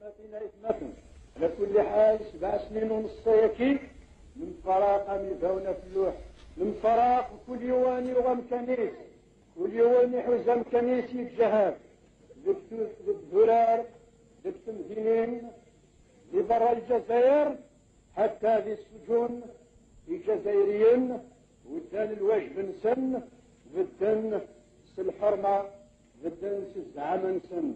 إثمتنا إثمتنا على كل حال 7 سنين ونص يكي من فراغ ميزاونا في اللوح من فراغ كل يوم يغم كنيس كل يوم يحوزم كنيس يتجهاد للذرار للتمثيلين لبرا الجزائر حتى في السجون الجزائريين ودان الواجب نسن بدن الحرمة بدن الزعامة نسن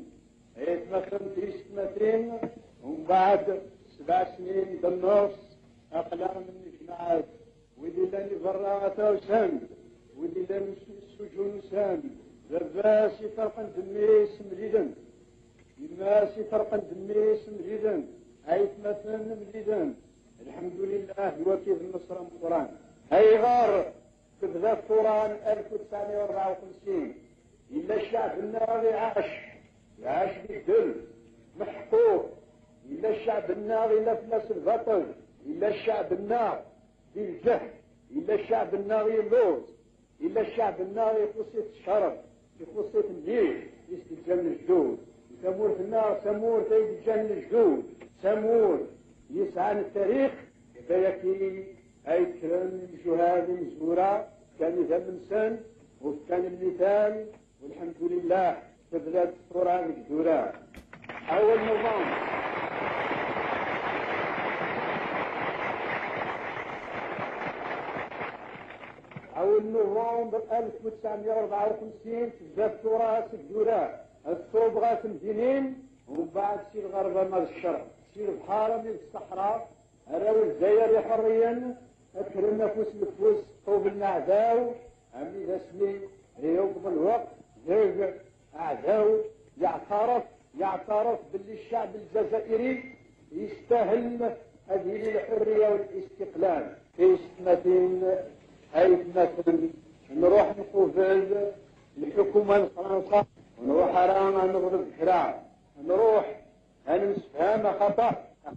مثلا في 6 ومن بعد 7 سنين بالنص أقلام من الجماعات واللي لاني برا سام واللي لاني السجون سام لباس يفرقن دميس مليدن لباس يفرقن دميس مليدن عيت مثلا مليدن الحمد لله الوكيل النصر من القرآن هاي غار تبدا القرآن 1954 إلا الشعب الناغي عاش بالذل محقوق إلا الشعب الناغي لا فلاس البطل إلا الشعب الناغي بالجهل إلا الشعب الناغي اللوز إلا الشعب الناغي خصية الشرف خصية الجيش يستجن الجدود سمور في النار سمور تيجن الجدود سمور يسعى التاريخ بيكي أي كرم الجهاد مزورة كان إذا من سن وكان المثال والحمد لله تبدأ الصورة مجدورة أول نوفمبر أول نوفمبر 1954 تبدأ الصورة مجدورة الصوبغة مدينين ومن بعد سير غربة مال الشرق سير بحارة من الصحراء راو الجزائر حريا أكرم نفوس نفوس طوب الأعداء عمي اسمي يوم الوقت زوج أعداء يعترف باللي الشعب الجزائري يستاهل هذه الحرية والاستقلال في 6 نروح نقوفل الحكومة الفرنسا ونروح حرام نغرب فرع نروح نسفهم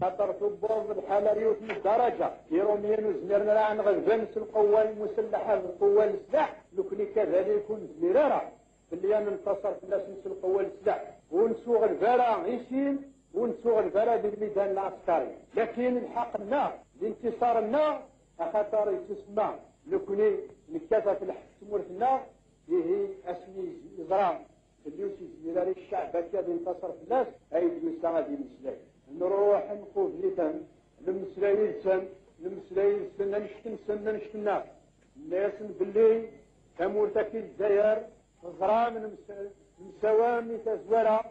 خطر تبوظ الحالة ريوت من الدرجة يروميين وزميرنا لا نغذبن القوة المسلحة القوة السلاح لكن كذلك يكون زميرارة اللي أنا ننتصر في الناس نسل القوة السلاح ونسوغ الفرع غيشين ونسوغ الفرع بالميدان العسكري لكن الحق النار الانتصار النار خطر يتسمى لكن نكتفى في الحكمور في النار هي اسمي إزرام اللي يوسي زميراري الشعب هكذا ينتصر في الناس هاي اليوسا غادي مسلاي نروح نقوف لتن المسلايل سن نشتنا الناس باللي تمورتك الجزائر غرام مسوامي تزورا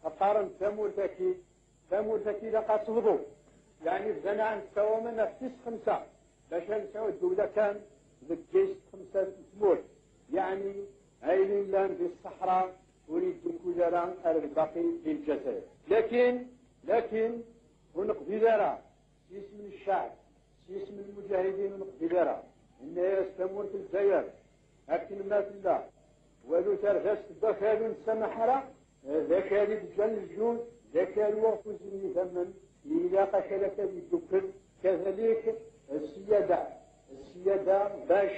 أقارن تمورتك لقى صبضو يعني بزنا عن سوامي نفس 5 باش نسعود الدولة كان ذكيش 5 تمور يعني عينين لان في الصحراء وريد كوجران الباقي في الجزائر لكن ونقضي دارا اسم الشعب اسم المجاهدين ونقضي دارا الناس تمور في الجزائر لكن ما في الله ولو ترغس الدخل نسمح له ذاك اللي بجن الجنود ذاك الوقت وزني ثمن إذا قتلك بالدكر كذلك السيادة باش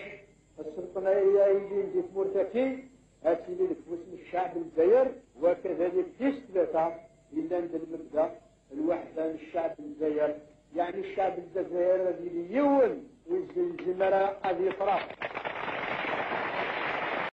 السلطنة اللي في مرتكي هاتي لفوسم الشعب الجزائر وكذلك 3 إلا ندير المبدأ الوحدة للشعب الجزائر يعني الشعب الجزائر الذي يون ويزل الجمرة هذه يفرح